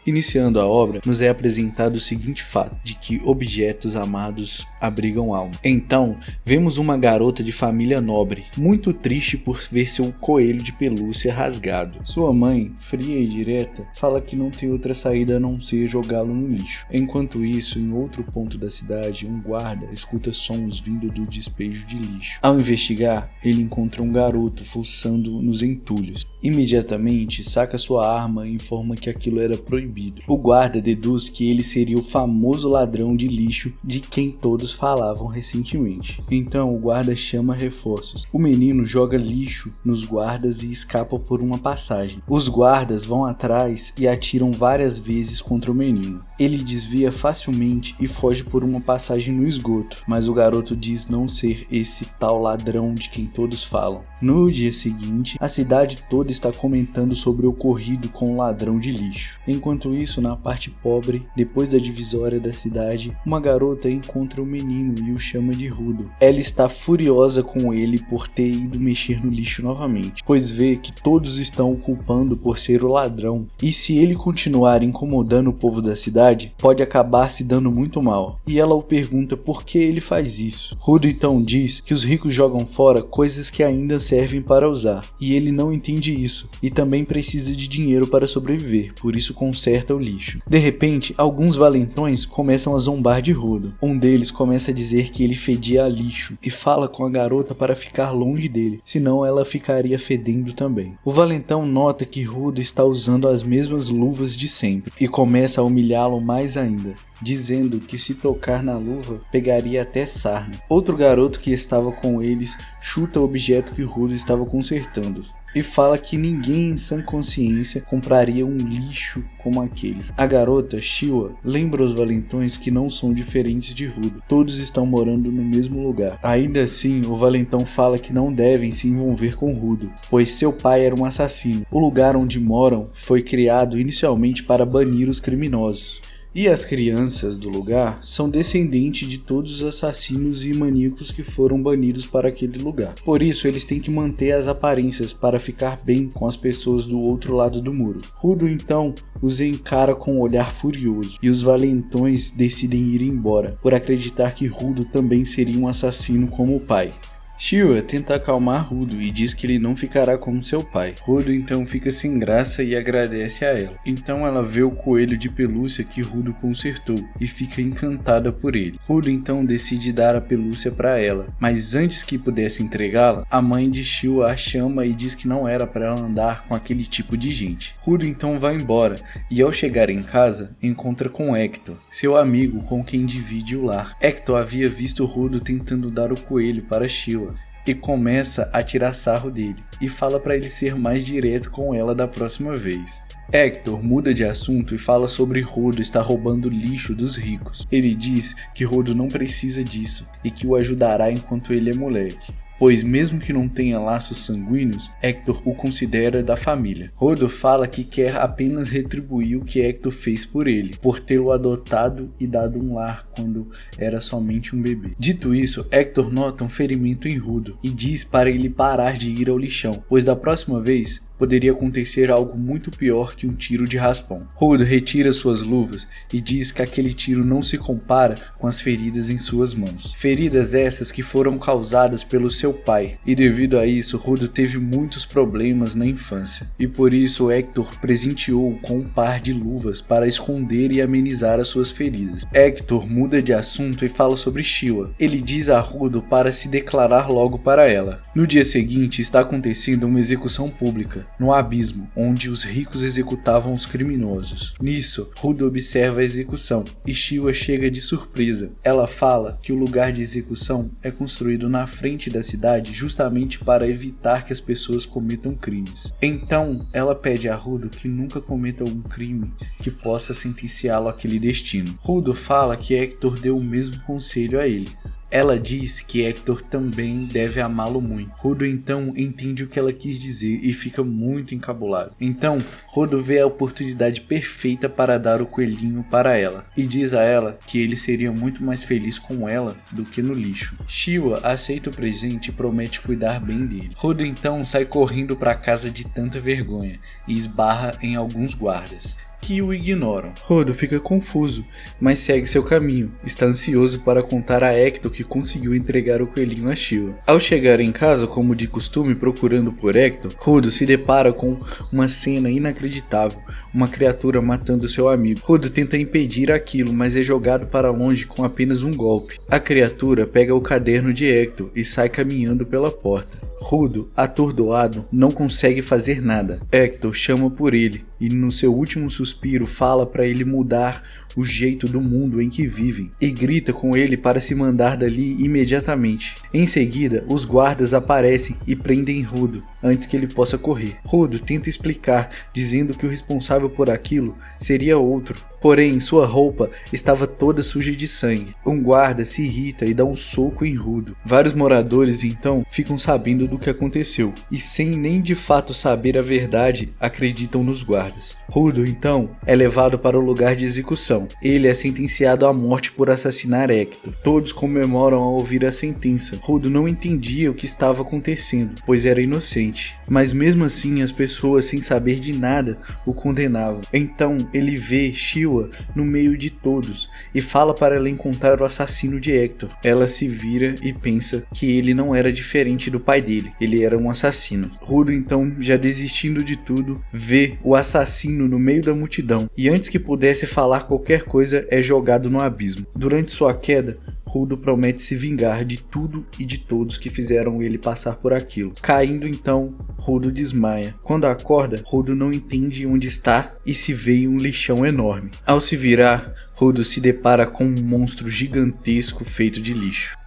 Iniciando a obra, nos é apresentado o seguinte fato, de que objetos amados abrigam alma. Então, vemos uma garota de família nobre, muito triste por ver seu coelho de pelúcia rasgado. Sua mãe, fria e direta, fala que não tem outra saída a não ser jogá-lo no lixo. Enquanto isso, em outro ponto da cidade, um guarda escuta sons vindo do despejo de lixo. Ao investigar, ele encontra um garoto fuçando nos entulhos. Imediatamente, saca sua arma e informa que aquilo era proibido. O guarda deduz que ele seria o famoso ladrão de lixo de quem todos falavam recentemente. Então, o guarda chama reforços. O menino joga lixo nos guardas e escapa por uma passagem. Os guardas vão atrás e atiram várias vezes contra o menino. Ele desvia facilmente e foge por uma passagem no esgoto, mas o garoto diz não ser esse tal ladrão de quem todos falam. No dia seguinte, a cidade toda está comentando sobre o ocorrido com o ladrão de lixo. Enquanto isso, na parte pobre, depois da divisória da cidade, uma garota encontra o menino e o chama de Rudo. Ela está furiosa com ele por ter ido mexer no lixo novamente, pois vê que todos estão o culpando por ser o ladrão, e se ele continuar incomodando o povo da cidade, pode acabar se dando muito mal. E ela o pergunta por que ele faz isso. Rudo então diz que os ricos jogam fora coisas que ainda servem para usar, e ele não entende isso, e também precisa de dinheiro para sobreviver, por isso conserta o lixo. De repente, alguns valentões começam a zombar de Rudo. Um deles começa a dizer que ele fedia a lixo, e fala com a garota para ficar longe dele, senão ela ficaria fedendo também. O valentão nota que Rudo está usando as mesmas luvas de sempre, e começa a humilhá-lo mais ainda, dizendo que se tocar na luva, pegaria até sarna. Outro garoto que estava com eles chuta o objeto que Rudo estava consertando e fala que ninguém em sã consciência compraria um lixo como aquele. A garota, Shiwa, lembra os valentões que não são diferentes de Rudo. Todos estão morando no mesmo lugar. Ainda assim, o valentão fala que não devem se envolver com Rudo, pois seu pai era um assassino. O lugar onde moram foi criado inicialmente para banir os criminosos. E as crianças do lugar são descendentes de todos os assassinos e maníacos que foram banidos para aquele lugar. Por isso, eles têm que manter as aparências para ficar bem com as pessoas do outro lado do muro. Rudo então os encara com um olhar furioso, e os valentões decidem ir embora, por acreditar que Rudo também seria um assassino como o pai. Shiwa tenta acalmar Rudo e diz que ele não ficará como seu pai. Rudo então fica sem graça e agradece a ela. Então ela vê o coelho de pelúcia que Rudo consertou e fica encantada por ele. Rudo então decide dar a pelúcia para ela, mas antes que pudesse entregá-la, a mãe de Shiwa a chama e diz que não era para ela andar com aquele tipo de gente. Rudo então vai embora e ao chegar em casa, encontra com Hector, seu amigo com quem divide o lar. Hector havia visto Rudo tentando dar o coelho para Shiwa e começa a tirar sarro dele e fala para ele ser mais direto com ela da próxima vez. Hector muda de assunto e fala sobre Rudo estar roubando lixo dos ricos. Ele diz que Rudo não precisa disso e que o ajudará enquanto ele é moleque, pois mesmo que não tenha laços sanguíneos, Hector o considera da família. Rudo fala que quer apenas retribuir o que Hector fez por ele, por tê-lo adotado e dado um lar quando era somente um bebê. Dito isso, Hector nota um ferimento em Rudo e diz para ele parar de ir ao lixão, pois da próxima vez poderia acontecer algo muito pior que um tiro de raspão. Rudo retira suas luvas e diz que aquele tiro não se compara com as feridas em suas mãos. Feridas essas que foram causadas pelo seu pai, e devido a isso, Rudo teve muitos problemas na infância. E por isso Hector presenteou com um par de luvas para esconder e amenizar as suas feridas. Hector muda de assunto e fala sobre Shiwa. Ele diz a Rudo para se declarar logo para ela. No dia seguinte está acontecendo uma execução pública no abismo, onde os ricos executavam os criminosos. Nisso, Rudo observa a execução e Shiwa chega de surpresa. Ela fala que o lugar de execução é construído na frente da cidade justamente para evitar que as pessoas cometam crimes. Então, ela pede a Rudo que nunca cometa um crime que possa sentenciá-lo àquele destino. Rudo fala que Hector deu o mesmo conselho a ele. Ela diz que Hector também deve amá-lo muito. Rudo então entende o que ela quis dizer e fica muito encabulado. Então, Rudo vê a oportunidade perfeita para dar o coelhinho para ela e diz a ela que ele seria muito mais feliz com ela do que no lixo. Shiwa aceita o presente e promete cuidar bem dele. Rudo então sai correndo para casa de tanta vergonha e esbarra em alguns guardas. que o ignoram. Rodo fica confuso, mas segue seu caminho. Está ansioso para contar a Hector que conseguiu entregar o coelhinho a Sheila. Ao chegar em casa, como de costume procurando por Hector, Rodo se depara com uma cena inacreditável, uma criatura matando seu amigo. Rodo tenta impedir aquilo, mas é jogado para longe com apenas um golpe. A criatura pega o caderno de Hector e sai caminhando pela porta. Rodo, atordoado, não consegue fazer nada. Hector chama por ele e no seu último suspiro fala para ele mudar o jeito do mundo em que vivem e grita com ele para se mandar dali imediatamente. Em seguida, os guardas aparecem e prendem Rodo antes que ele possa correr. Rodo tenta explicar, dizendo que o responsável por aquilo seria outro, porém sua roupa estava toda suja de sangue. Um guarda se irrita e dá um soco em Rodo. Vários moradores então ficam sabendo do que aconteceu e, sem nem de fato saber a verdade, acreditam nos guardas. Rodo então é levado para o lugar de execução. Ele é sentenciado à morte por assassinar Hector. Todos comemoram ao ouvir a sentença. Rodo não entendia o que estava acontecendo, pois era inocente, mas mesmo assim as pessoas, sem saber de nada, o condenavam. Então ele vê Sheila no meio de todos e fala para ela encontrar o assassino de Hector. Ela se vira e pensa que ele não era diferente do pai dele, ele era um assassino. Rodo então, já desistindo de tudo, vê o assassino no meio da multidão e antes que pudesse falar qualquer coisa é jogado no abismo. Durante sua queda, Rodo promete se vingar de tudo e de todos que fizeram ele passar por aquilo. Caindo então, Rodo desmaia. Quando acorda, Rodo não entende onde está e se vê em um lixão enorme. Ao se virar, Rodo se depara com um monstro gigantesco feito de lixo.